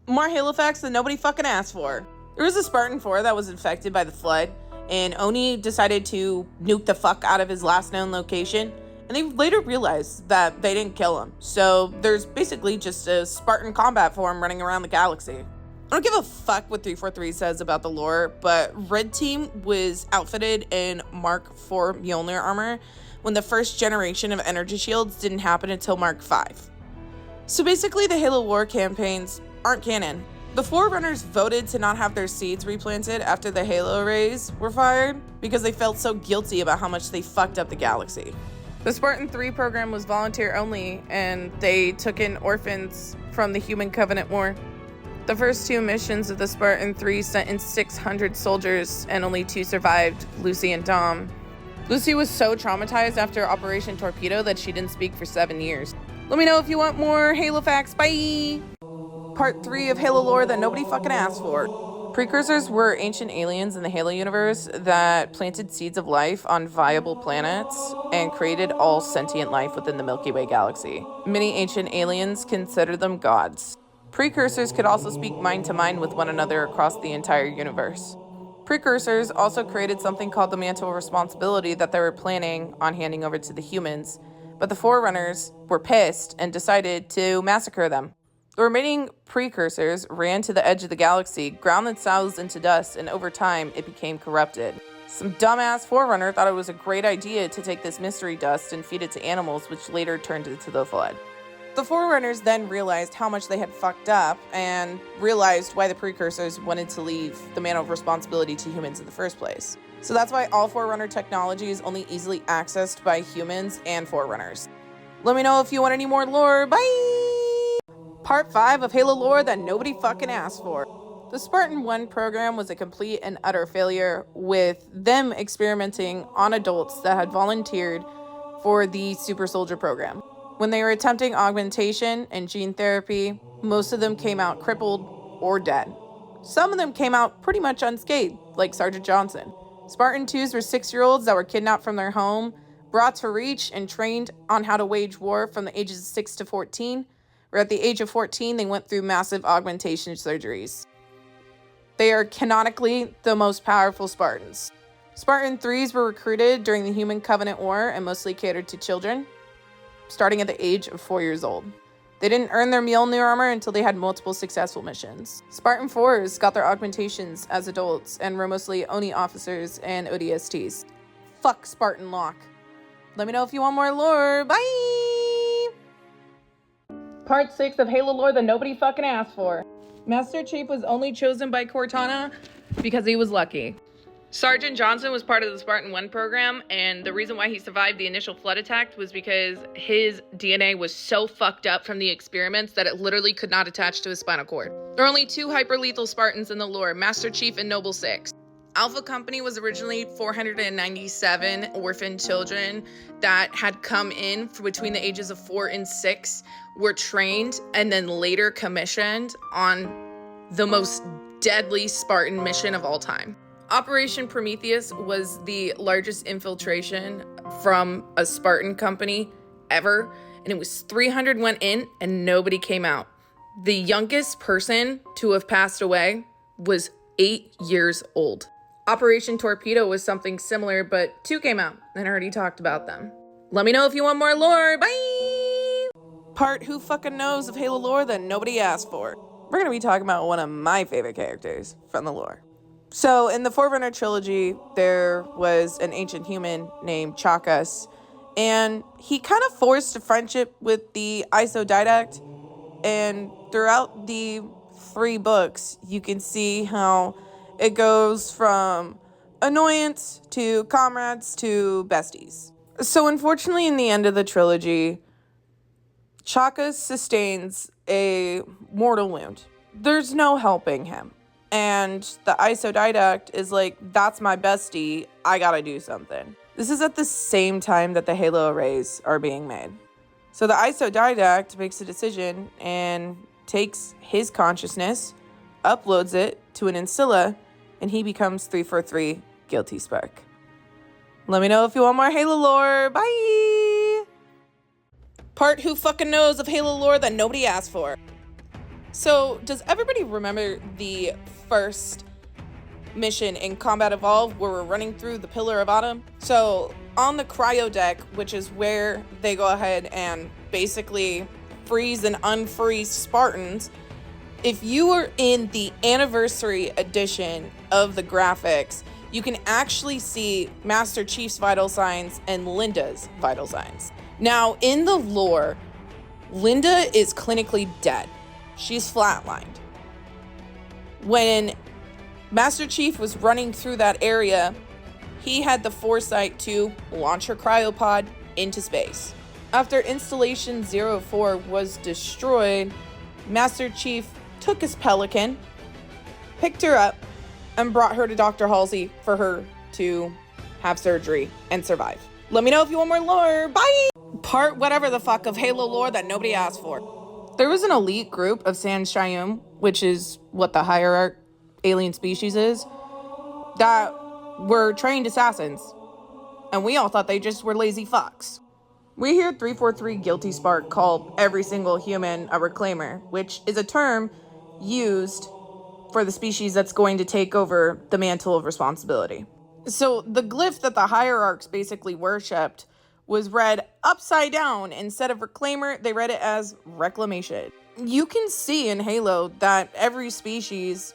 More Halo facts that nobody fucking asked for. There was a Spartan 4 that was infected by the Flood, and Oni decided to nuke the fuck out of his last known location, and they later realized that they didn't kill him. So there's basically just a Spartan combat form running around the galaxy. I don't give a fuck what 343 says about the lore, but Red Team was outfitted in Mark IV Mjolnir armor when the first generation of energy shields didn't happen until Mark V. So basically the Halo War campaigns aren't canon. The Forerunners voted to not have their seeds replanted after the Halo rays were fired because they felt so guilty about how much they fucked up the galaxy. The Spartan 3 program was volunteer only, and they took in orphans from the Human Covenant War. The first 2 missions of the Spartan 3 sent in 600 soldiers, and only 2 survived, Lucy and Dom. Lucy was so traumatized after Operation Torpedo that she didn't speak for 7 years. Let me know if you want more Halo facts. Bye! Part 3 of Halo lore that nobody fucking asked for. Precursors were ancient aliens in the Halo universe that planted seeds of life on viable planets and created all sentient life within the Milky Way galaxy. Many ancient aliens considered them gods. Precursors could also speak mind to mind with one another across the entire universe. Precursors also created something called the Mantle of Responsibility that they were planning on handing over to the humans, but the Forerunners were pissed and decided to massacre them. The remaining Precursors ran to the edge of the galaxy, ground themselves into dust, and over time it became corrupted. Some dumbass Forerunner thought it was a great idea to take this mystery dust and feed it to animals, which later turned into the Flood. The Forerunners then realized how much they had fucked up and realized why the Precursors wanted to leave the Mantle of Responsibility to humans in the first place. So that's why all Forerunner technology is only easily accessed by humans and Forerunners. Let me know if you want any more lore. Bye! Part 5 of Halo lore that nobody fucking asked for. The Spartan 1 program was a complete and utter failure, with them experimenting on adults that had volunteered for the Super Soldier program. When they were attempting augmentation and gene therapy, most of them came out crippled or dead. Some of them came out pretty much unscathed, like Sergeant Johnson. Spartan 2s were 6-year-olds that were kidnapped from their home, brought to Reach, and trained on how to wage war from the ages of 6 to 14, where at the age of 14, they went through massive augmentation surgeries. They are canonically the most powerful Spartans. Spartan 3s were recruited during the Human Covenant War and mostly catered to children, starting at the age of 4 years old. They didn't earn their Mjolnir armor until they had multiple successful missions. Spartan 4s got their augmentations as adults and were mostly Oni officers and ODSTs. Fuck Spartan Lock. Let me know if you want more lore. Bye! Part 6 of Halo lore that nobody fucking asked for. Master Chief was only chosen by Cortana because he was lucky. Sergeant Johnson was part of the Spartan 1 program, and the reason why he survived the initial flood attack was because his DNA was so fucked up from the experiments that it literally could not attach to his spinal cord. There are only 2 hyper-lethal Spartans in the lore, Master Chief and Noble Six. Alpha Company was originally 497 orphan children that had come in between the ages of 4 and 6, were trained, and then later commissioned on the most deadly Spartan mission of all time. Operation Prometheus was the largest infiltration from a Spartan company ever, and it was 300 went in and nobody came out. The youngest person to have passed away was 8 years old. Operation Torpedo was something similar, but 2 came out, and I already talked about them. Let me know if you want more lore. Bye! Part who fucking knows of Halo lore that nobody asked for. We're gonna be talking about one of my favorite characters from the lore. So in the Forerunner trilogy, there was an ancient human named Chakas, and he kind of forced a friendship with the Isodidact, and throughout the 3 books, you can see how it goes from annoyance to comrades to besties. So unfortunately, in the end of the trilogy, Chakas sustains a mortal wound. There's no helping him. And the Isodidact is like, that's my bestie, I gotta do something. This is at the same time that the Halo arrays are being made. So the Isodidact makes a decision and takes his consciousness, uploads it to an Ancilla, and he becomes 343 Guilty Spark. Let me know if you want more Halo lore. Bye! Part who fucking knows of Halo lore that nobody asked for. So, does everybody remember the first mission in Combat Evolved where we're running through the Pillar of Autumn? So, on the cryo deck, which is where they go ahead and basically freeze and unfreeze Spartans, if you are in the anniversary edition of the graphics, you can actually see Master Chief's vital signs and Linda's vital signs. Now, in the lore, Linda is clinically dead. She's flatlined. When Master Chief was running through that area, he had the foresight to launch her cryopod into space. After Installation 04 was destroyed, Master Chief took his Pelican, picked her up, and brought her to Dr. Halsey for her to have surgery and survive. Let me know if you want more lore. Bye! Part whatever the fuck of Halo lore that nobody asked for. There was an elite group of San Shayum, which is what the hierarch alien species is, that were trained assassins. And we all thought they just were lazy fucks. We hear 343 Guilty Spark call every single human a reclaimer, which is a term used for the species that's going to take over the mantle of responsibility. So the glyph that the hierarchs basically worshipped was read upside down. Instead of reclaimer, they read it as reclamation. You can see in Halo that every species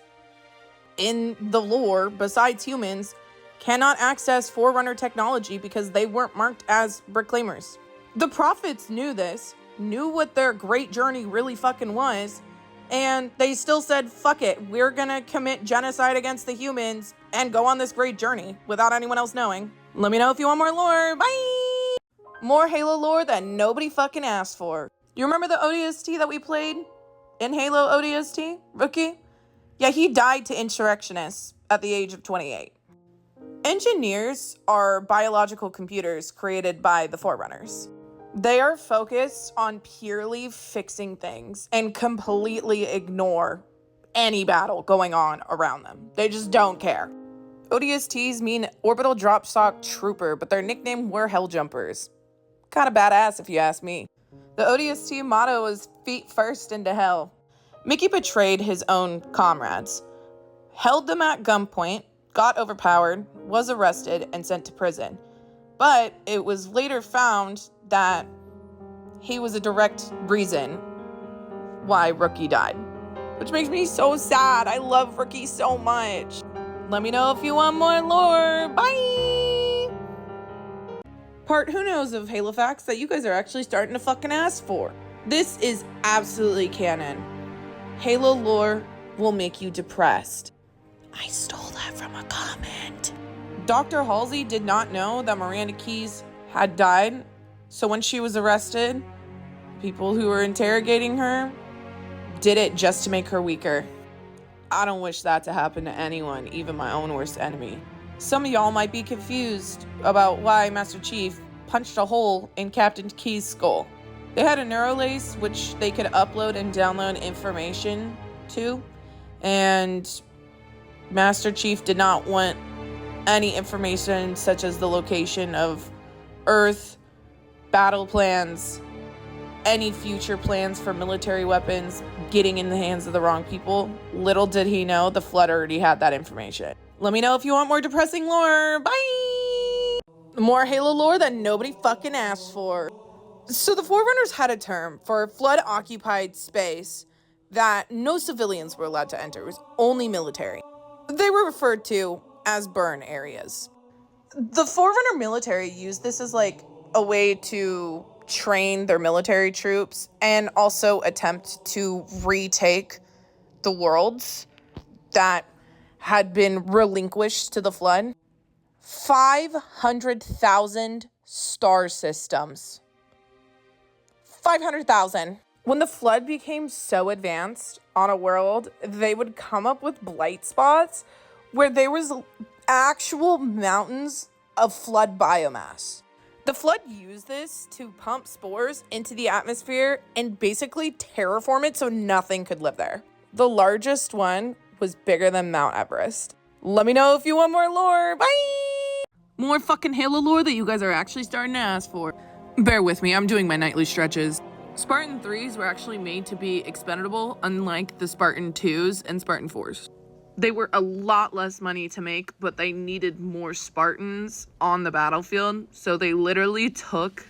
in the lore, besides humans, cannot access Forerunner technology because they weren't marked as reclaimers. The prophets knew this, knew what their great journey really fucking was, and they still said, fuck it, we're gonna commit genocide against the humans and go on this great journey without anyone else knowing. Let me know if you want more lore. Bye! More Halo lore that nobody fucking asked for. You remember the ODST that we played in Halo ODST, Rookie? Yeah, he died to insurrectionists at the age of 28. Engineers are biological computers created by the Forerunners. They are focused on purely fixing things and completely ignore any battle going on around them. They just don't care. ODSTs mean Orbital Drop Shock Trooper, but their nickname were Helljumpers. Kinda badass if you ask me. The ODST motto is feet first into hell. Mickey betrayed his own comrades, held them at gunpoint, got overpowered, was arrested, and sent to prison. But it was later found that he was a direct reason why Rookie died, which makes me so sad. I love Rookie so much. Let me know if you want more lore. Bye! Part who knows of Halo facts that you guys are actually starting to fucking ask for. This is absolutely canon. Halo lore will make you depressed. I stole that from a comment. Dr. Halsey did not know that Miranda Keyes had died, so when she was arrested, people who were interrogating her did it just to make her weaker. I don't wish that to happen to anyone, even my own worst enemy. Some of y'all might be confused about why Master Chief punched a hole in Captain Keyes' skull. They had a neurolace which they could upload and download information to, and Master Chief did not want any information such as the location of Earth, battle plans, any future plans for military weapons getting in the hands of the wrong people. Little did he know the Flood already had that information. Let me know if you want more depressing lore. Bye! More Halo lore that nobody fucking asked for. So the Forerunners had a term for Flood-occupied space that no civilians were allowed to enter. It was only military. They were referred to as burn areas. The Forerunner military used this as like a way to train their military troops and also attempt to retake the worlds that had been relinquished to the Flood. 500,000 star systems. 500,000. When the Flood became so advanced on a world, they would come up with blight spots where there was actual mountains of Flood biomass. The Flood used this to pump spores into the atmosphere and basically terraform it so nothing could live there. The largest one was bigger than Mount Everest. Let me know if you want more lore. Bye! More fucking Halo lore that you guys are actually starting to ask for. Bear with me, I'm doing my nightly stretches. Spartan 3s were actually made to be expendable, unlike the Spartan 2s and Spartan 4s. They were a lot less money to make, but they needed more Spartans on the battlefield, so they literally took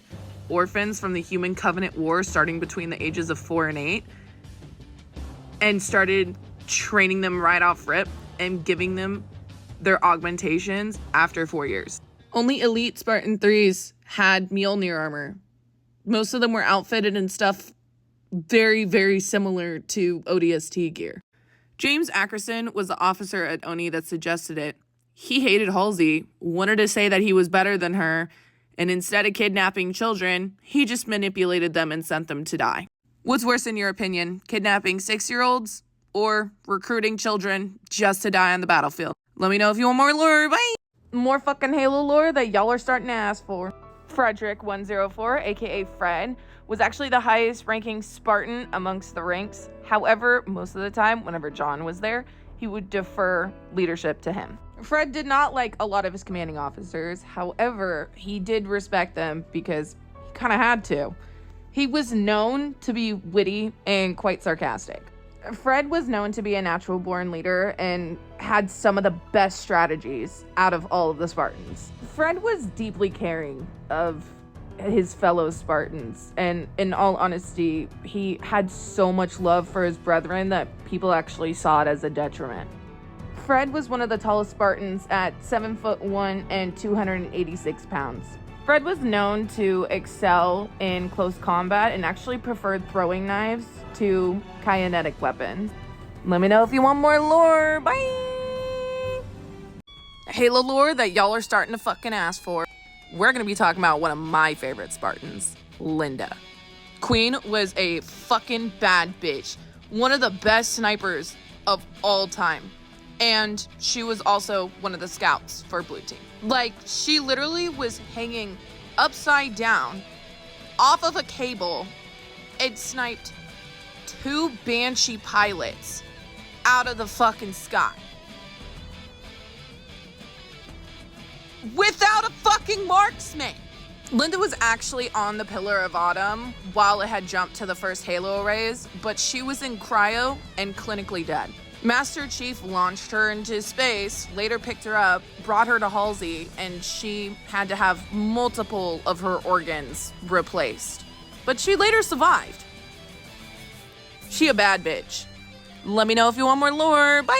orphans from the Human Covenant War starting between the ages of 4 and 8 and started training them right off rip and giving them their augmentations after 4 years. Only elite Spartan 3s had Mjolnir armor. Most of them were outfitted in stuff very, very similar to ODST gear. James Ackerson was the officer at Oni that suggested it. He hated Halsey, wanted to say that he was better than her, and instead of kidnapping children, he just manipulated them and sent them to die. What's worse in your opinion, kidnapping 6-year-olds or recruiting children just to die on the battlefield? Let me know if you want more lore. Bye! More fucking Halo lore that y'all are starting to ask for. Frederick 104, aka Fred, was actually the highest ranking Spartan amongst the ranks. However, most of the time, whenever John was there, he would defer leadership to him. Fred did not like a lot of his commanding officers. However, he did respect them because he kind of had to. He was known to be witty and quite sarcastic. Fred was known to be a natural born leader and had some of the best strategies out of all of the Spartans. Fred was deeply caring of his fellow Spartans, and in all honesty, he had so much love for his brethren that people actually saw it as a detriment. Fred was one of the tallest Spartans at 7'1" and 286 pounds. Fred was known to excel in close combat and actually preferred throwing knives to kinetic weapons. Let me know if you want more lore. Bye! Halo lore that y'all are starting to fucking ask for. We're gonna be talking about one of my favorite Spartans, Linda. Queen was a fucking bad bitch. One of the best snipers of all time. And she was also one of the scouts for Blue Team. Like, she literally was hanging upside down off of a cable and sniped 2 Banshee pilots out of the fucking sky. Without a fucking marksman! Linda was actually on the Pillar of Autumn while it had jumped to the first Halo arrays, but she was in cryo and clinically dead. Master Chief launched her into space, later picked her up, brought her to Halsey, and she had to have multiple of her organs replaced. But she later survived. She a bad bitch. Let me know if you want more lore. Bye!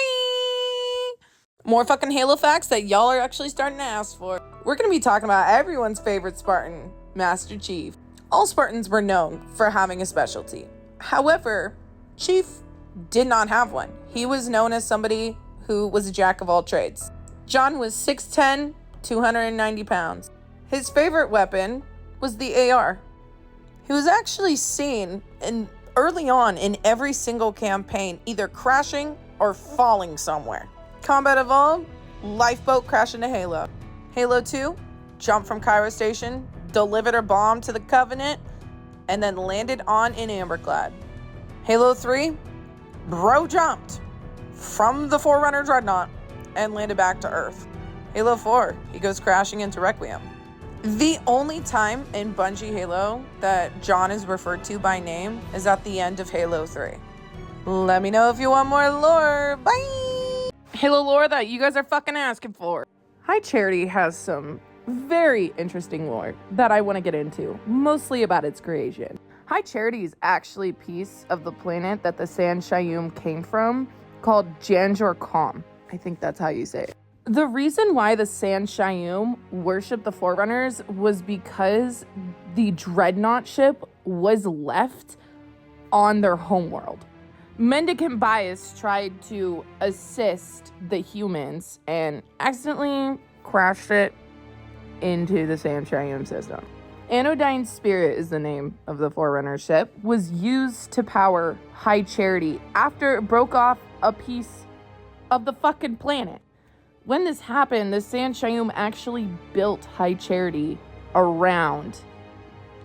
More fucking Halo facts that y'all are actually starting to ask for. We're gonna be talking about everyone's favorite Spartan, Master Chief. All Spartans were known for having a specialty. However, Chief did not have one. He was known as somebody who was a jack of all trades. John was 6'10", 290 pounds. His favorite weapon was the AR. He was actually seen early on in every single campaign, either crashing or falling somewhere. Combat Evolved, lifeboat crash into Halo. Halo 2, jumped from Cairo Station, delivered a bomb to the Covenant, and then landed on in Amberclad. Halo 3, bro jumped from the Forerunner Dreadnought and landed back to Earth. Halo 4, he goes crashing into Requiem. The only time in Bungie Halo that John is referred to by name is at the end of Halo 3. Let me know if you want more lore. Bye! Halo lore that you guys are fucking asking for. High Charity has some very interesting lore that I want to get into, mostly about its creation. High Charity is actually a piece of the planet that the San Shayum came from, called Janjor Kham. I think that's how you say it. The reason why the San Shayum worshipped the Forerunners was because the Dreadnought ship was left on their homeworld. Mendicant Bias tried to assist the humans and accidentally crashed it into the San Shayum system. Anodyne Spirit is the name of the Forerunner ship, was used to power High Charity after it broke off a piece of the fucking planet. When this happened, the San Shayum actually built High Charity around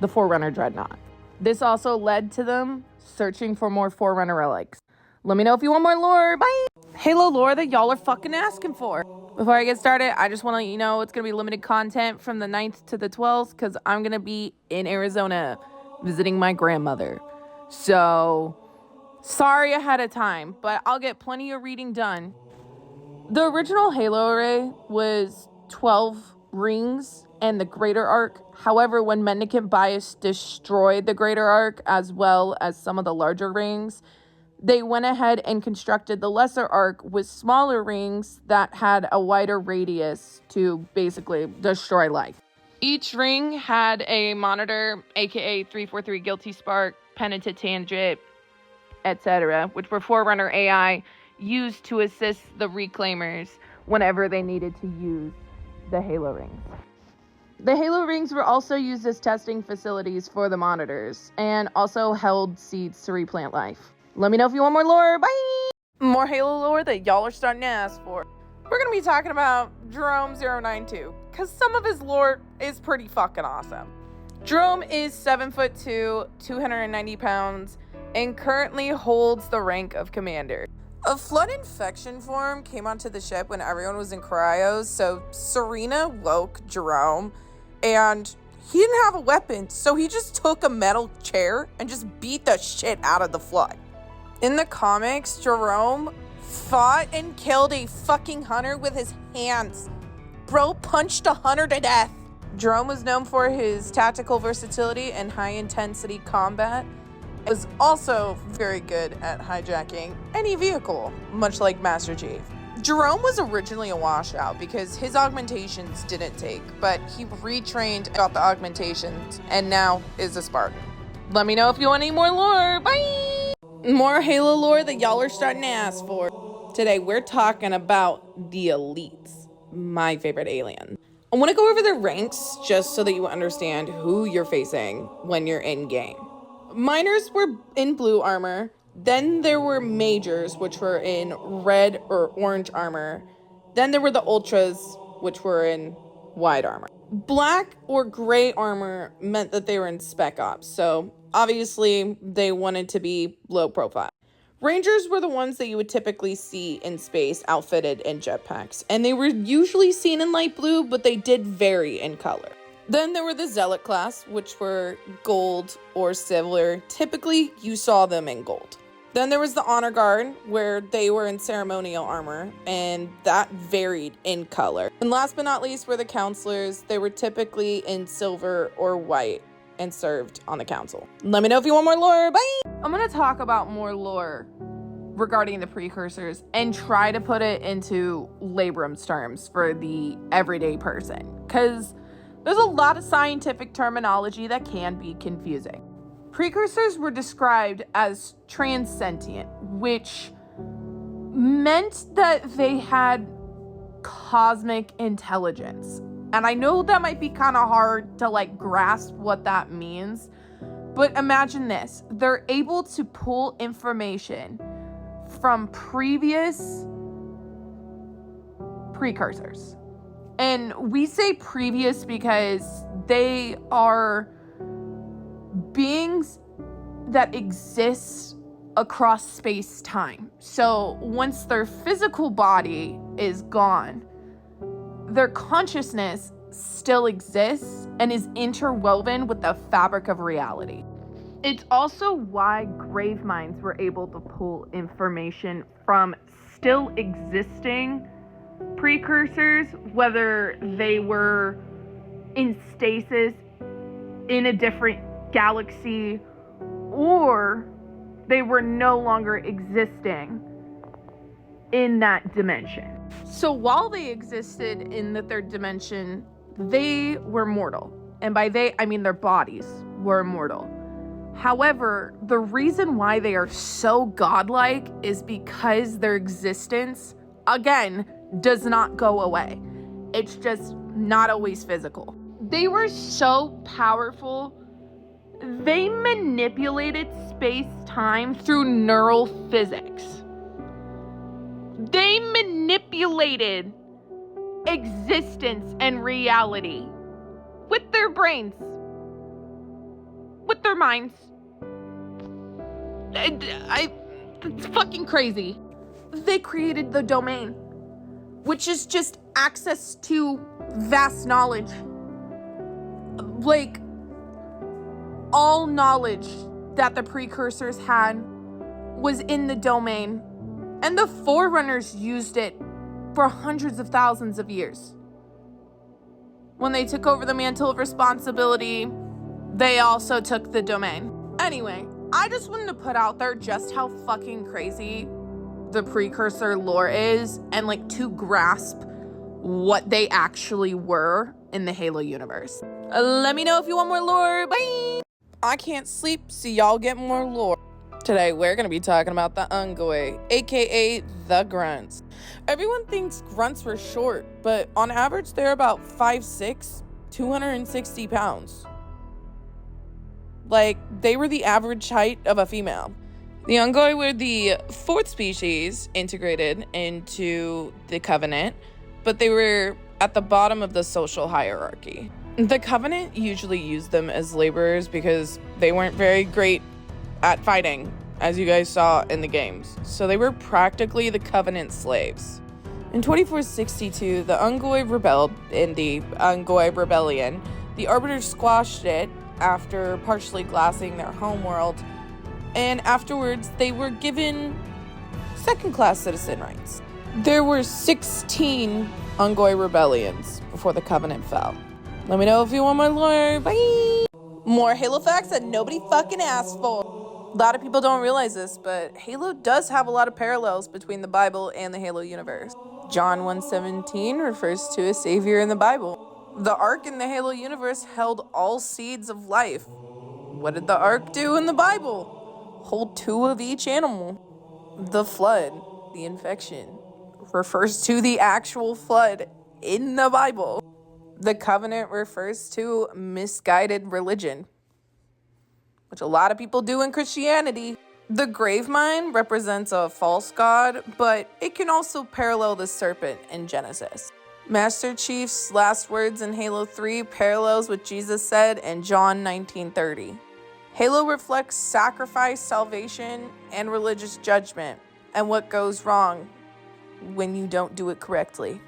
the Forerunner Dreadnought. This also led to them searching for more Forerunner relics. Let me know if you want more lore. Bye! Halo lore that y'all are fucking asking for. Before I get started, I just want to let you know it's going to be limited content from the 9th to the 12th because I'm going to be in Arizona visiting my grandmother. So, sorry ahead of time, but I'll get plenty of reading done. The original Halo array was 12 rings and the greater arc. However, when mendicant bias destroyed the greater arc as well as some of the larger rings, they went ahead and constructed the lesser arc with smaller rings that had a wider radius to basically destroy life. Each ring had a monitor, aka 343 Guilty Spark, Penitent Tangent, etc., which were Forerunner AI used to assist the reclaimers whenever they needed to use the Halo rings. The Halo rings were also used as testing facilities for the monitors and also held seeds to replant life. Let me know if you want more lore. Bye! More Halo lore that y'all are starting to ask for. We're going to be talking about Jerome092 because some of his lore is pretty fucking awesome. Jerome is 7'2", 290 pounds, and currently holds the rank of commander. A flood infection form came onto the ship when everyone was in cryos, so Serena woke Jerome, and he didn't have a weapon, so he just took a metal chair and just beat the shit out of the flood. In the comics, Jerome fought and killed a fucking hunter with his hands. Bro punched a hunter to death. Jerome was known for his tactical versatility and high-intensity combat. He was also very good at hijacking any vehicle, much like Master Chief. Jerome was originally a washout because his augmentations didn't take, but he retrained, got the augmentations, and now is a Spartan. Let me know if you want any more lore. Bye! More Halo lore that y'all are starting to ask for. Today, we're talking about the elites, my favorite alien. I want to go over their ranks just so that you understand who you're facing when you're in game. Minors were in blue armor. Then there were majors, which were in red or orange armor. Then there were the ultras, which were in white armor. Black or gray armor meant that they were in spec ops, so obviously they wanted to be low profile. Rangers were the ones that you would typically see in space outfitted in jetpacks, and they were usually seen in light blue, but they did vary in color. Then there were the Zealot class, which were gold or silver. Typically, you saw them in gold. Then there was the Honor Guard, where they were in ceremonial armor, and that varied in color. And last but not least were the Counselors. They were typically in silver or white and served on the council. Let me know if you want more lore. Bye! I'm going to talk about more lore regarding the precursors and try to put it into Labrum's terms for the everyday person, because there's a lot of scientific terminology that can be confusing. Precursors were described as transcendent, which meant that they had cosmic intelligence. And I know that might be kind of hard to grasp what that means, but imagine this. They're able to pull information from previous precursors. And we say previous because they are beings that exist across space-time. So once their physical body is gone, their consciousness still exists and is interwoven with the fabric of reality. It's also why grave minds were able to pull information from still existing precursors, whether they were in stasis in a different galaxy or they were no longer existing in that dimension. So while they existed in the third dimension, they were mortal. And by they, I mean their bodies were immortal. However, the reason why they are so godlike is because their existence, again, does not go away. It's just not always physical. They were so powerful, they manipulated space-time through neural physics. They manipulated existence and reality with their brains, with their minds. It's fucking crazy. They created the domain, which is just access to vast knowledge. all knowledge that the precursors had was in the domain, and the Forerunners used it for hundreds of thousands of years. When they took over the mantle of responsibility, they also took the domain. Anyway, I just wanted to put out there just how fucking crazy the precursor lore is, and like to grasp what they actually were in the Halo universe. Let me know if you want more lore. Bye! I can't sleep, so y'all get more lore. Today, we're going to be talking about the Ungoi, aka the Grunts. Everyone thinks Grunts were short, but on average, they're about 5'6", 260 pounds. Like, they were the average height of a female. The Ungoi were the fourth species integrated into the Covenant, but they were at the bottom of the social hierarchy. The Covenant usually used them as laborers because they weren't very great at fighting, as you guys saw in the games. So they were practically the Covenant slaves. In 2462, the Ungoi rebelled in the Ungoi Rebellion. The Arbiters squashed it after partially glassing their homeworld, and afterwards they were given second-class citizen rights. There were 16 Ungoi rebellions before the Covenant fell. Let me know if you want more lore. Bye! More Halo facts that nobody fucking asked for. A lot of people don't realize this, but Halo does have a lot of parallels between the Bible and the Halo universe. John 1:17 refers to a savior in the Bible. The Ark in the Halo universe held all seeds of life. What did the Ark do in the Bible? Hold 2 of each animal. The flood, the infection, refers to the actual flood in the Bible. The Covenant refers to misguided religion, which a lot of people do in Christianity. The grave mine represents a false god, but it can also parallel the serpent in Genesis. Master Chief's last words in Halo 3 parallels what Jesus said in John 19:30. Halo reflects sacrifice, salvation, and religious judgment, and what goes wrong when you don't do it correctly.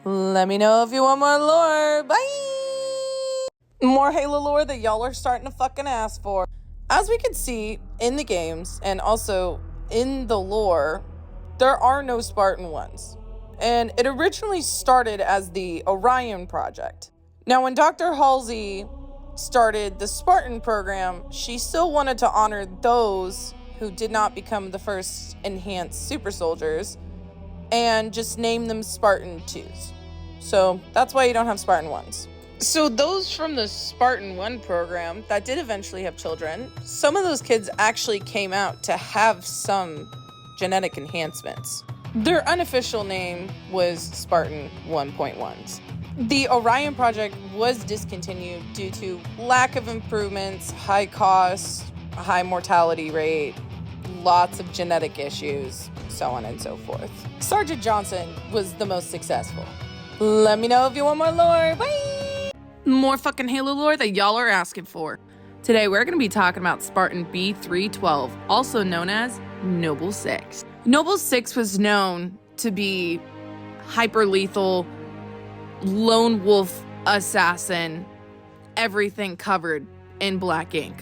Let me know if you want more lore. Bye! More Halo lore that y'all are starting to fucking ask for. As we can see in the games, and also in the lore, there are no Spartan ones. And it originally started as the Orion Project. Now, when Dr. Halsey started the Spartan program, she still wanted to honor those who did not become the first enhanced super soldiers and just name them Spartan 2s. So that's why you don't have Spartan 1s. So those from the Spartan 1 program that did eventually have children, some of those kids actually came out to have some genetic enhancements. Their unofficial name was Spartan 1.1s. The Orion Project was discontinued due to lack of improvements, high costs, a high mortality rate, lots of genetic issues, so on and so forth. Sergeant Johnson was the most successful. Let me know if you want more lore. Bye! More fucking Halo lore that y'all are asking for. Today we're going to be talking about Spartan B312, also known as Noble 6. Noble 6 was known to be hyper-lethal, lone wolf assassin, everything covered in black ink.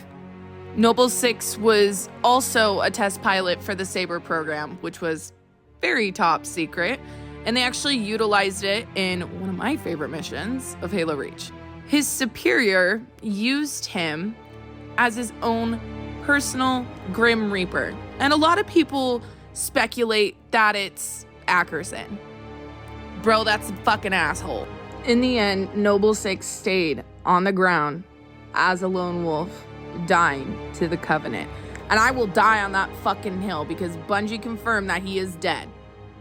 Noble 6 was also a test pilot for the Saber program, which was very top secret, and they actually utilized it in one of my favorite missions of Halo Reach. His superior used him as his own personal Grim Reaper, and a lot of people speculate that it's Ackerson. Bro, that's a fucking asshole. In the end, Noble 6 stayed on the ground as a lone wolf, dying to the Covenant. And I will die on that fucking hill because Bungie confirmed that he is dead.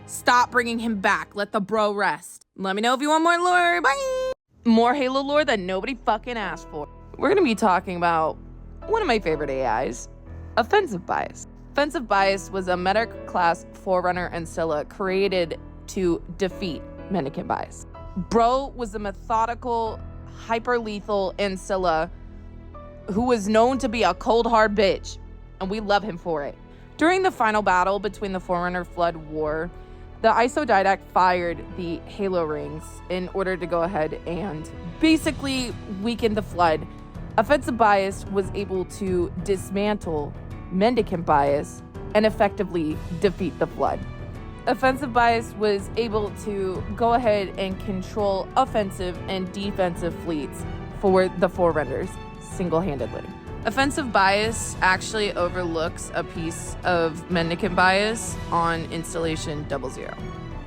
Stop bringing him back. Let the bro rest. Let me know if you want more lore. Bye! More Halo lore that nobody fucking asked for. We're gonna be talking about one of my favorite AIs, Offensive Bias. Offensive Bias was a meta-class Forerunner and Scylla created to defeat Mendicant Bias. Bro was a methodical, hyper-lethal Ancilla who was known to be a cold, hard bitch, and we love him for it. During the final battle between the Forerunner Flood War, the Isodidact fired the Halo Rings in order to go ahead and basically weaken the Flood, Offensive bias was able to dismantle mendicant bias and effectively defeat the Flood. Offensive bias was able to go ahead and control offensive and defensive fleets for the Forerunners single-handedly. Offensive bias actually overlooks a piece of mendicant bias on installation 00.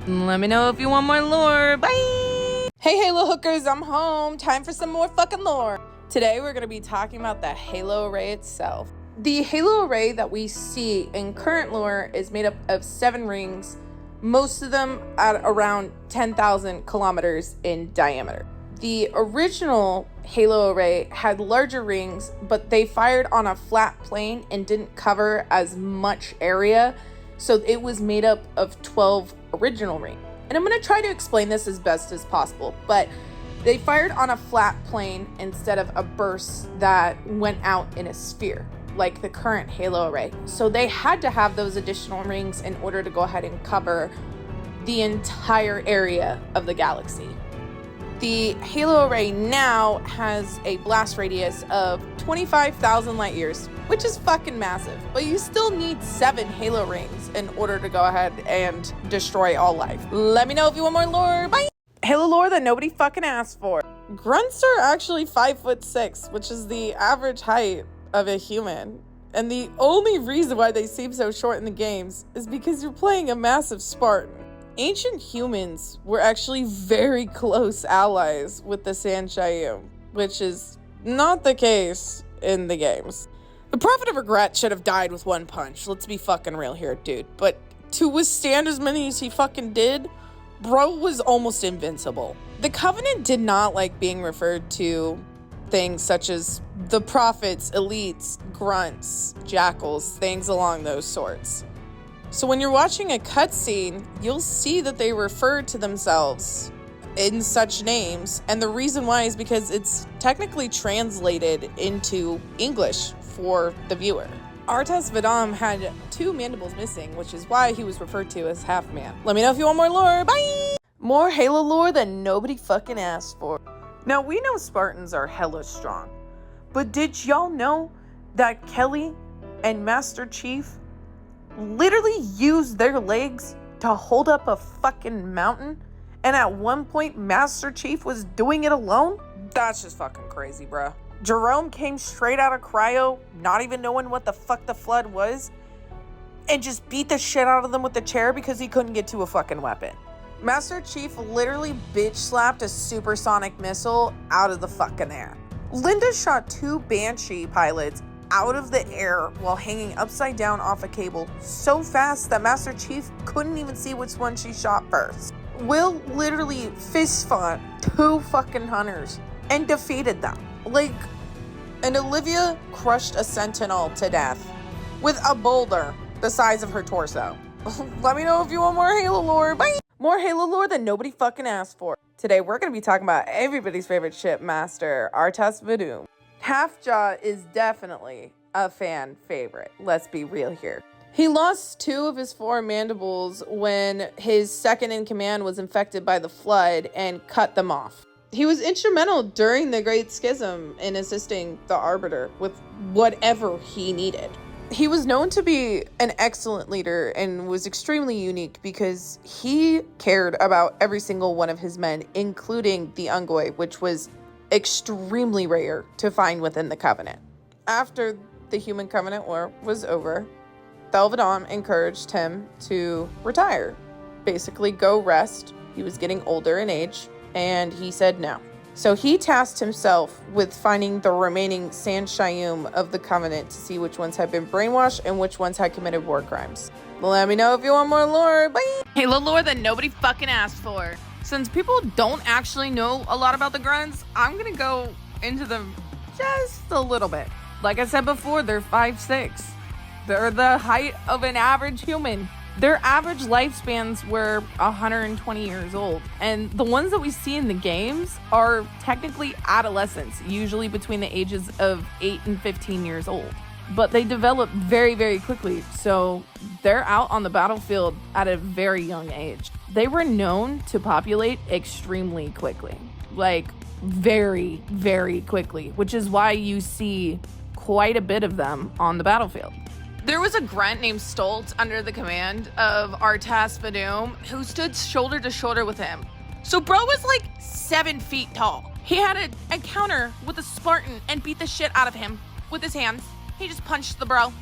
Let me know if you want more lore. Bye! Hey Halo hookers, I'm home. Time for some more fucking lore. Today we're going to be talking about the Halo array itself. The Halo array that we see in current lore is made up of 7 rings, most of them at around 10,000 kilometers in diameter. The original Halo array had larger rings, but they fired on a flat plane and didn't cover as much area, so it was made up of 12 original rings. And I'm going to try to explain this as best as possible, but they fired on a flat plane instead of a burst that went out in a sphere, like the current Halo array. So they had to have those additional rings in order to go ahead and cover the entire area of the galaxy. The Halo array now has a blast radius of 25,000 light years, which is fucking massive, but you still need 7 Halo rings in order to go ahead and destroy all life. Let me know if you want more lore. Bye! Halo lore that nobody fucking asked for. Grunts are actually 5'6", which is the average height of a human. And the only reason why they seem so short in the games is because you're playing a massive Spartan. Ancient humans were actually very close allies with the Sanshayum, which is not the case in the games. The Prophet of Regret should have died with one punch. Let's be fucking real here, dude. But to withstand as many as he fucking did, bro was almost invincible. The Covenant did not like being referred to things such as the prophets, elites, grunts, jackals, things along those sorts. So when you're watching a cutscene, you'll see that they refer to themselves in such names, and the reason why is because it's technically translated into English for the viewer. Artas Vidam had 2 mandibles missing, which is why he was referred to as half-man. Let me know if you want more lore. Bye! More Halo lore that nobody fucking asked for. Now, we know Spartans are hella strong, but did y'all know that Kelly and Master Chief literally used their legs to hold up a fucking mountain? And at one point, Master Chief was doing it alone? That's just fucking crazy, bruh. Jerome came straight out of cryo, not even knowing what the fuck the Flood was, and just beat the shit out of them with the chair because he couldn't get to a fucking weapon. Master Chief literally bitch slapped a supersonic missile out of the fucking air. Linda shot 2 Banshee pilots out of the air while hanging upside down off a cable so fast that Master Chief couldn't even see which one she shot first. Will literally fist fought 2 fucking hunters and defeated them. And Olivia crushed a Sentinel to death with a boulder the size of her torso. Let me know if you want more Halo lore. Bye! More Halo lore that nobody fucking asked for. Today we're going to be talking about everybody's favorite ship master, Artas Vidum. Halfjaw is definitely a fan favorite. Let's be real here. He lost 2 of his 4 mandibles when his second in command was infected by the Flood and cut them off. He was instrumental during the Great Schism in assisting the Arbiter with whatever he needed. He was known to be an excellent leader and was extremely unique because he cared about every single one of his men, including the Ungoi, which was extremely rare to find within the Covenant. After the Human Covenant War was over, Thelvadam encouraged him to retire. Basically, go rest. He was getting older in age, and he said no. So he tasked himself with finding the remaining Sanshayum of the Covenant to see which ones had been brainwashed and which ones had committed war crimes. Let me know if you want more lore. Bye! Halo lore that nobody fucking asked for. Since people don't actually know a lot about the grunts, I'm gonna go into them just a little bit. Like I said before, they're 5'6". They're the height of an average human. Their average lifespans were 120 years old. And the ones that we see in the games are technically adolescents, usually between the ages of 8 and 15 years old. But they develop very, very quickly. So they're out on the battlefield at a very young age. They were known to populate extremely quickly. Like very, very quickly, which is why you see quite a bit of them on the battlefield. There was a grunt named Stoltz under the command of Artas Vadum who stood shoulder to shoulder with him. So bro was like 7 feet tall. He had an encounter with a Spartan and beat the shit out of him with his hands. He just punched the bro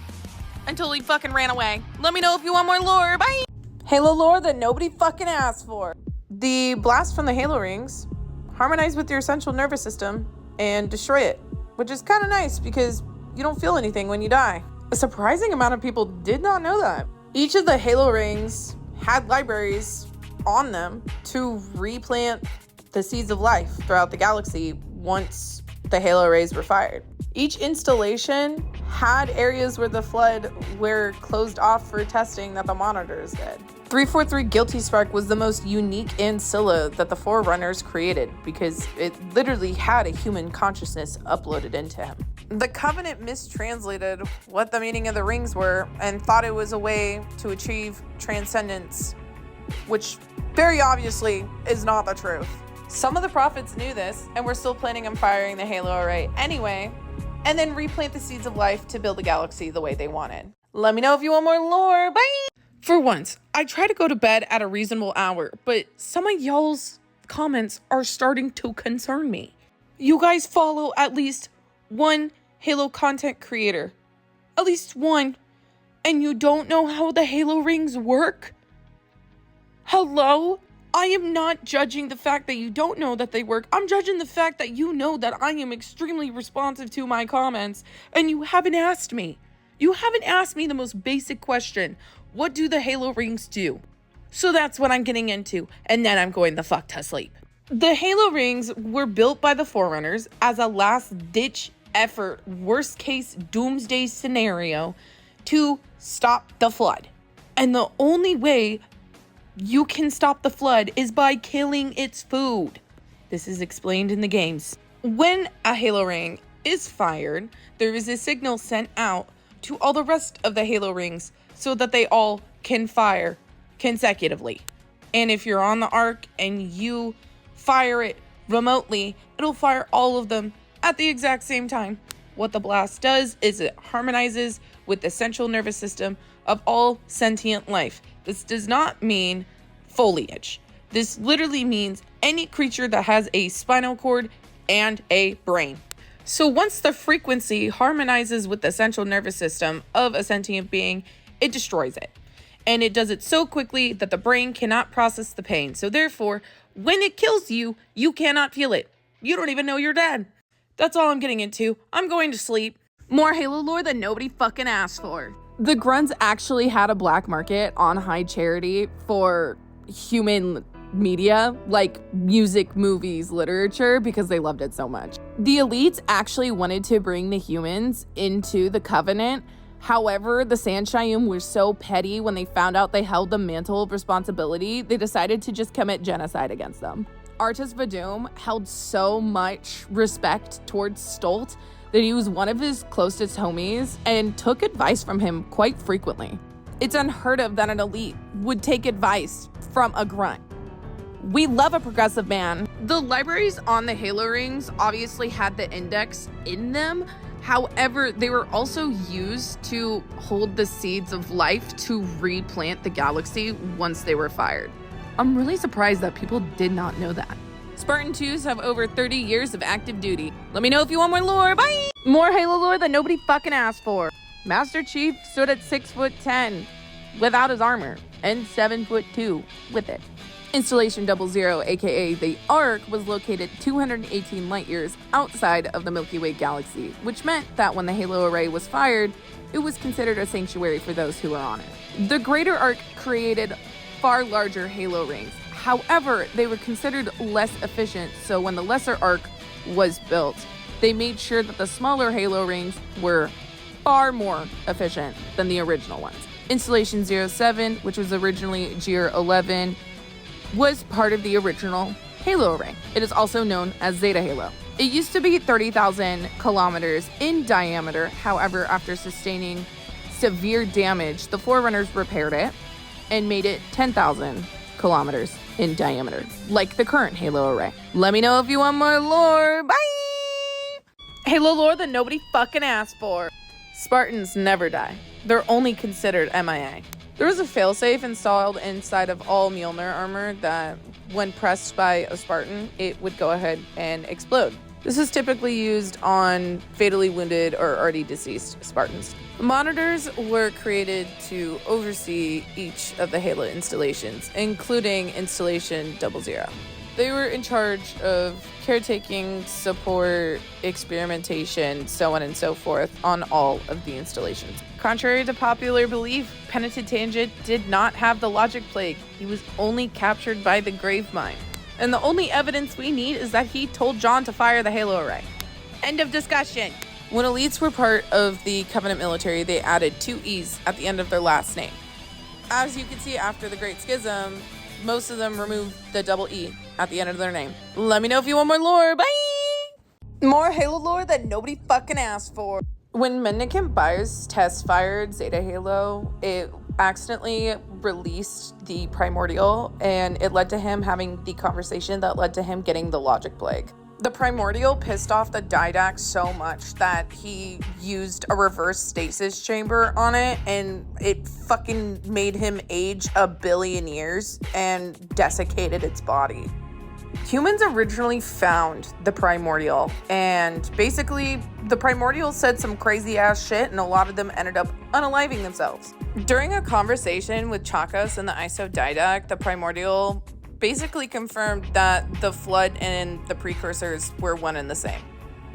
until he fucking ran away. Let me know if you want more lore. Bye! Halo lore that nobody fucking asked for. The blast from the Halo rings harmonize with your central nervous system and destroy it, which is kind of nice because you don't feel anything when you die. A surprising amount of people did not know that. Each of the Halo rings had libraries on them to replant the seeds of life throughout the galaxy once the Halo rays were fired. Each installation had areas where the flood were closed off for testing that the monitors did. 343 Guilty Spark was the most unique ancilla that the Forerunners created because it literally had a human consciousness uploaded into him. The Covenant mistranslated what the meaning of the rings were and thought it was a way to achieve transcendence, which very obviously is not the truth. Some of the prophets knew this and were still planning on firing the Halo array anyway, and then replant the seeds of life to build the galaxy the way they wanted. Let me know if you want more lore. Bye! For once, I try to go to bed at a reasonable hour, but some of y'all's comments are starting to concern me. You guys follow at least one Halo content creator. At least one. And you don't know how the Halo rings work? Hello? I am not judging the fact that you don't know that they work. I'm judging the fact that you know that I am extremely responsive to my comments, and you haven't asked me. You haven't asked me the most basic question. What do the Halo rings do? So that's what I'm getting into, and then I'm going the fuck to sleep. The Halo rings were built by the Forerunners as a last-ditch effort, worst-case doomsday scenario to stop the flood. And the only way you can stop the flood is by killing its food. This is explained in the games. When a Halo ring is fired, there is a signal sent out to all the rest of the Halo rings so that they all can fire consecutively. And if you're on the Ark and you fire it remotely, it'll fire all of them at the exact same time. What the blast does is it harmonizes with the central nervous system of all sentient life. This does not mean foliage. This literally means any creature that has a spinal cord and a brain. So once the frequency harmonizes with the central nervous system of a sentient being, it destroys it. And it does it so quickly that the brain cannot process the pain. So therefore, when it kills you, you cannot feel it. You don't even know you're dead. That's all I'm getting into. I'm going to sleep. More Halo lore that nobody fucking asked for. The Grunts actually had a black market on High Charity for human media, like music, movies, literature, because they loved it so much. The elites actually wanted to bring the humans into the Covenant. However, the Sandshayum were so petty when they found out they held the mantle of responsibility, they decided to just commit genocide against them. Artas Vadum held so much respect towards Stolt that he was one of his closest homies and took advice from him quite frequently. It's unheard of that an elite would take advice from a grunt. We love a progressive man. The libraries on the Halo rings obviously had the index in them. However, they were also used to hold the seeds of life to replant the galaxy once they were fired. I'm really surprised that people did not know that. Spartan 2s have over 30 years of active duty. Let me know if you want more lore. Bye! More Halo lore that nobody fucking asked for. Master Chief stood at 6'10" without his armor and 7'2" with it. Installation 00, aka the Ark, was located 218 light years outside of the Milky Way galaxy, which meant that when the Halo array was fired, it was considered a sanctuary for those who were on it. The Greater Ark created far larger Halo rings. However, they were considered less efficient, so when the Lesser Ark was built, they made sure that the smaller Halo rings were far more efficient than the original ones. Installation 07, which was originally GR 11, was part of the original Halo array. It is also known as Zeta Halo. It used to be 30,000 kilometers in diameter. However, after sustaining severe damage, the Forerunners repaired it and made it 10,000 kilometers in diameter, like the current Halo array. Let me know if you want more lore. Bye! Halo lore that nobody fucking asked for. Spartans never die. They're only considered MIA. There was a failsafe installed inside of all Mjolnir armor that, when pressed by a Spartan, it would go ahead and explode. This is typically used on fatally wounded or already deceased Spartans. The monitors were created to oversee each of the Halo installations, including Installation 00. They were in charge of caretaking, support, experimentation, so on and so forth on all of the installations. Contrary to popular belief, Penitent Tangent did not have the logic plague. He was only captured by the grave mine. And the only evidence we need is that he told John to fire the Halo array. End of discussion. When elites were part of the Covenant military, they added 2 E's at the end of their last name. As you can see after the Great Schism, most of them removed the double E at the end of their name. Let me know if you want more lore. Bye! More Halo lore that nobody fucking asked for. When Mendicant Bios test fired Zeta Halo, it accidentally released the Primordial, and it led to him having the conversation that led to him getting the Logic Plague. The Primordial pissed off the Didact so much that he used a reverse stasis chamber on it, and it fucking made him age 1 billion years and desiccated its body. Humans originally found the Primordial, and basically the Primordial said some crazy ass shit, and a lot of them ended up unaliving themselves. During a conversation with Chakos and the ISO Didact, the Primordial basically confirmed that the Flood and the Precursors were one and the same.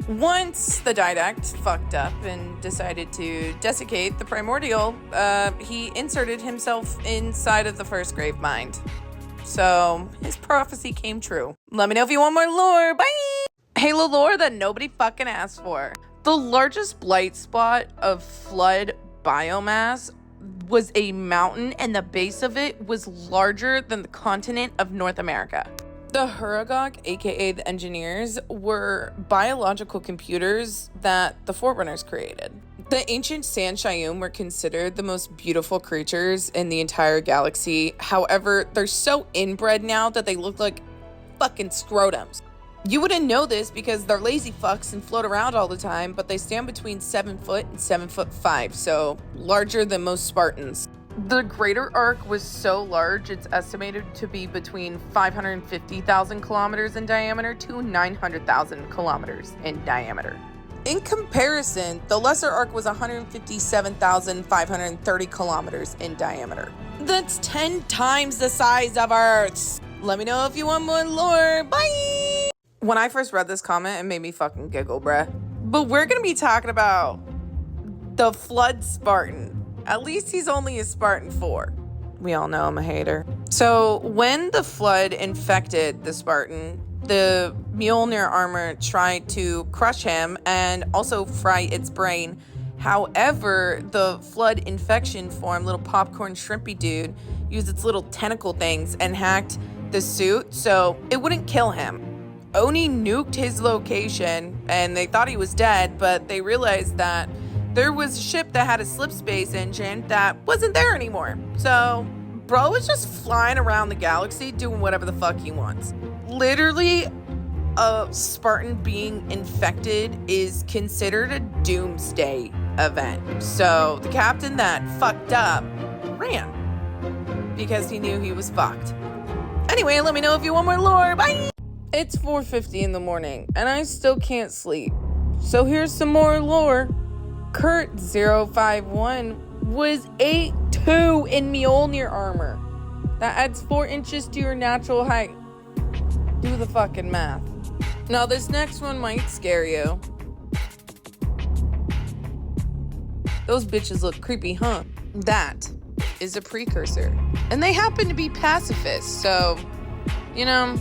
Once the Didact fucked up and decided to desiccate the Primordial, he inserted himself inside of the first grave mind. So his prophecy came true. Let me know if you want more lore. Bye! Halo lore that nobody fucking asked for. The largest blight spot of Flood biomass was a mountain, and the base of it was larger than the continent of North America. The Huragok, aka the engineers, were biological computers that the Forerunners created. The ancient Sanshayum were considered the most beautiful creatures in the entire galaxy. However, they're so inbred now that they look like fucking scrotums. You wouldn't know this because they're lazy fucks and float around all the time, but they stand between 7 foot and 7'5", so larger than most Spartans. The greater arc was so large, it's estimated to be between 550,000 kilometers in diameter to 900,000 kilometers in diameter. In comparison, the lesser arc was 157,530 kilometers in diameter. That's 10 times the size of Earth's. Let me know if you want more lore. Bye! When I first read this comment, it made me fucking giggle, bruh. But we're gonna be talking about the Flood Spartan. At least he's only a Spartan 4. We all know I'm a hater. So when the Flood infected the Spartan, the Mjolnir armor tried to crush him and also fry its brain. However, the Flood infection form, little popcorn shrimpy dude, used its little tentacle things and hacked the suit so it wouldn't kill him. Oni nuked his location and they thought he was dead, but they realized that there was a ship that had a slip space engine that wasn't there anymore. So bro was just flying around the galaxy doing whatever the fuck he wants. Literally, a Spartan being infected is considered a doomsday event. So the captain that fucked up ran because he knew he was fucked. Anyway, let me know if you want more lore. Bye! It's 4:50 in the morning and I still can't sleep. So here's some more lore. Kurt 051 was 8'2" in Mjolnir armor. That adds 4 inches to your natural height. Do the fucking math. Now this next one might scare you. Those bitches look creepy, huh? That is a precursor. And they happen to be pacifists, so, you know,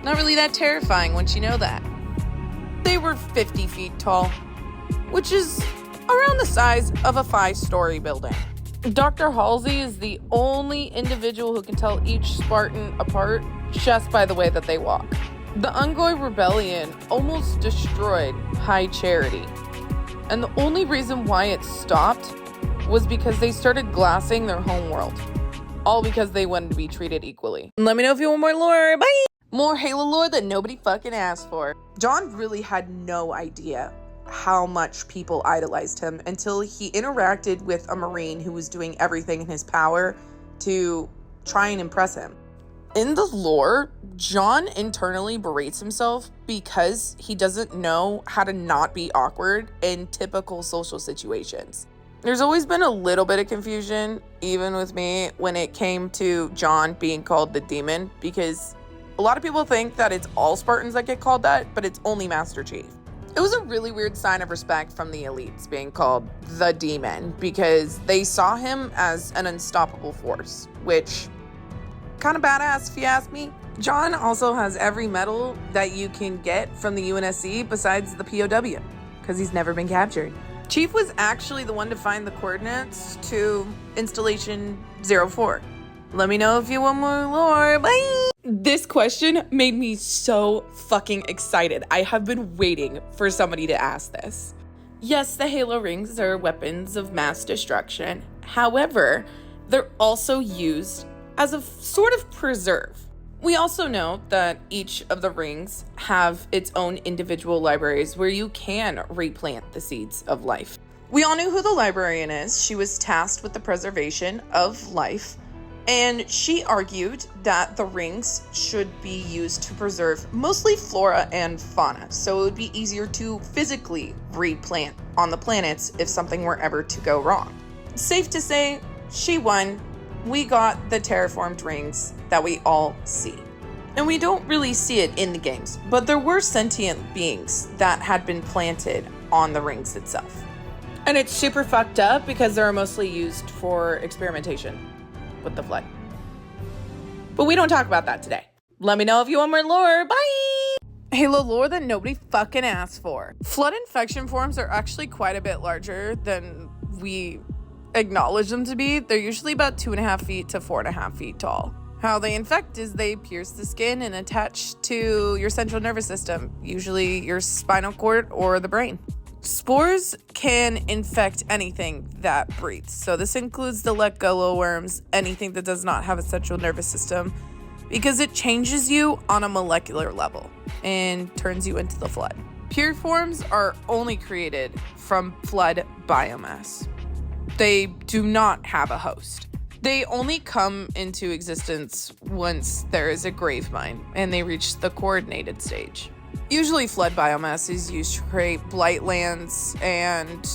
not really that terrifying once you know that. They were 50 feet tall, which is around the size of a 5-story building. Dr. Halsey is the only individual who can tell each Spartan apart just by the way that they walk. The Ungoi Rebellion almost destroyed High Charity, and the only reason why it stopped was because they started glassing their homeworld. all because they wanted to be treated equally. Let me know if you want more lore. Bye! More Halo lore that nobody fucking asked for. John really had no idea how much people idolized him until he interacted with a Marine who was doing everything in his power to try and impress him. In the lore, John internally berates himself because he doesn't know how to not be awkward in typical social situations. There's always been a little bit of confusion, even with me, when it came to John being called the Demon, because a lot of people think that it's all Spartans that get called that, but it's only Master Chief. It was a really weird sign of respect from the elites being called the Demon, because they saw him as an unstoppable force, which kind of badass if you ask me. John also has every medal that you can get from the UNSC besides the POW, because he's never been captured. Chief was actually the one to find the coordinates to Installation 04. Let me know if you want more lore. Bye! This question made me so fucking excited. I have been waiting for somebody to ask this. Yes, the Halo rings are weapons of mass destruction. However, they're also used as a sort of preserve. We also know that each of the rings have its own individual libraries where you can replant the seeds of life. We all knew who the librarian is. She was tasked with the preservation of life, and she argued that the rings should be used to preserve mostly flora and fauna, so it would be easier to physically replant on the planets if something were ever to go wrong. Safe to say, she won. We got the terraformed rings that we all see. And we don't really see it in the games, but there were sentient beings that had been planted on the rings itself. And it's super fucked up because they're mostly used for experimentation with the Flood. But we don't talk about that today. Let me know if you want more lore. Bye! Halo lore that nobody fucking asked for. Flood infection forms are actually quite a bit larger than we acknowledge them to be. They're usually about 2.5 feet to 4.5 feet tall. How they infect is they pierce the skin and attach to your central nervous system, usually your spinal cord or the brain. Spores can infect anything that breathes. So this includes the Legolo worms, anything that does not have a central nervous system, because it changes you on a molecular level and turns you into the Flood. Pure forms are only created from Flood biomass. They do not have a host. They only come into existence once there is a grave mine and they reach the coordinated stage. Usually Flood biomass is used to create blight lands and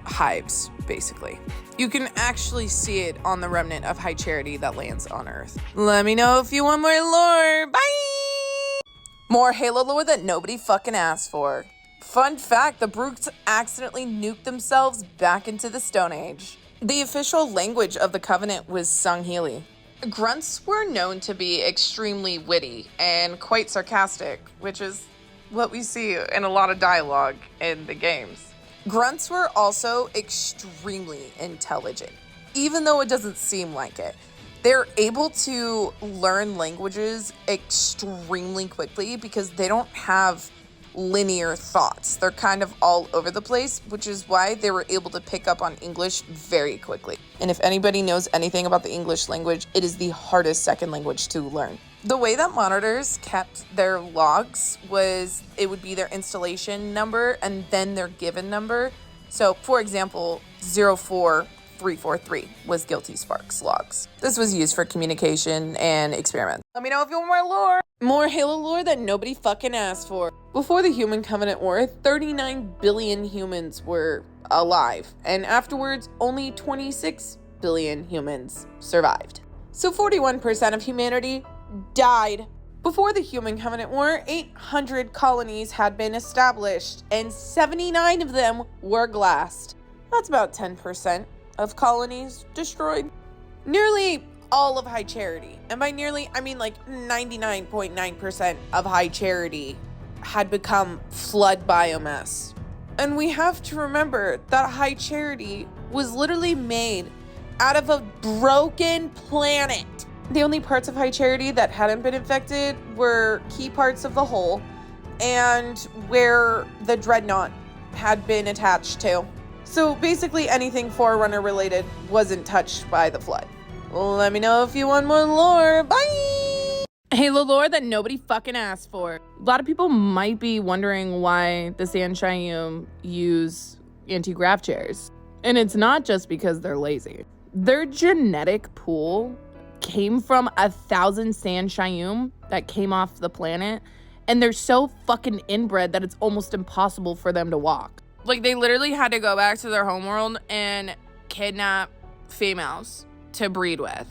hives, basically. You can actually see it on the remnant of High Charity that lands on Earth. Let me know if you want more lore. Bye! More Halo lore that nobody fucking asked for. Fun fact, the Brooks accidentally nuked themselves back into the Stone Age. The official language of the Covenant was Sangheili. Grunts were known to be extremely witty and quite sarcastic, which is what we see in a lot of dialogue in the games. Grunts were also extremely intelligent, even though it doesn't seem like it. They're able to learn languages extremely quickly because they don't have linear thoughts. They're kind of all over the place, which is why they were able to pick up on English very quickly. And if anybody knows anything about the English language, it is the hardest second language to learn. The way that monitors kept their logs was it would be their installation number and then their given number. So, for example, 04343 was Guilty Spark's logs. This was used for communication and experiments. Let me know if you want more lore. More Halo lore that nobody fucking asked for. Before the Human Covenant War, 39 billion humans were alive, and afterwards, only 26 billion humans survived. So 41% of humanity died. Before the Human Covenant War, 800 colonies had been established, and 79 of them were glassed. That's about 10% of colonies destroyed. Nearly all of High Charity, and by nearly, I mean like 99.9% of High Charity had become Flood biomass. And we have to remember that High Charity was literally made out of a broken planet. The only parts of High Charity that hadn't been infected were key parts of the hull and where the Dreadnought had been attached to. So basically anything Forerunner related wasn't touched by the Flood. Let me know if you want more lore. Bye! Halo lore that nobody fucking asked for. A lot of people might be wondering why the Sandshayum use anti-grav chairs. And it's not just because they're lazy. Their genetic pool came from 1,000 Sandshayum that came off the planet, and they're so fucking inbred that it's almost impossible for them to walk. Like, they literally had to go back to their homeworld and kidnap females to breed with.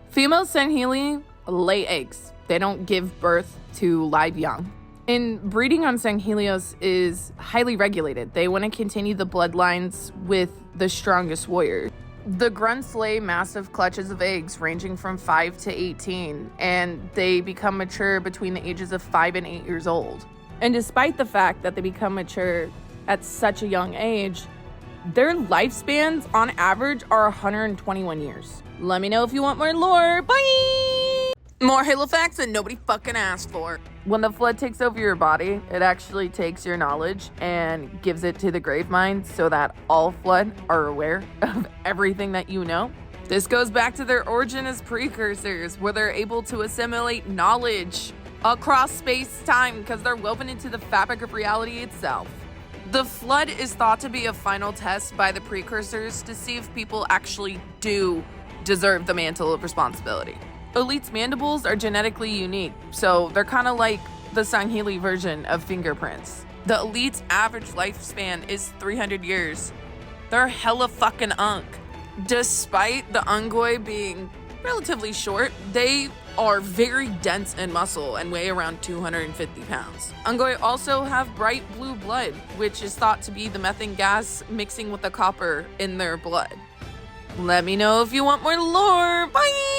Female Sangheli lay eggs. They don't give birth to live young. And breeding on Sanghelios is highly regulated. They want to continue the bloodlines with the strongest warriors. The grunts lay massive clutches of eggs ranging from 5 to 18, and they become mature between the ages of 5 and 8 years old. And despite the fact that they become mature at such a young age, their lifespans on average are 121 years. Let me know if you want more lore. Bye! More Halo facts that nobody fucking asked for. When the flood takes over your body, it actually takes your knowledge and gives it to the grave mind so that all flood are aware of everything that you know. This goes back to their origin as precursors, where they're able to assimilate knowledge across space-time because they're woven into the fabric of reality itself. The flood is thought to be a final test by the precursors to see if people actually do deserve the mantle of responsibility. Elite's mandibles are genetically unique, so they're kind of like the Sangheli version of fingerprints. The Elite's average lifespan is 300 years. They're hella fucking unk. Despite the Ungoi being relatively short, they are very dense in muscle and weigh around 250 pounds. Ungoi also have bright blue blood, which is thought to be the methane gas mixing with the copper in their blood. Let me know if you want more lore. Bye!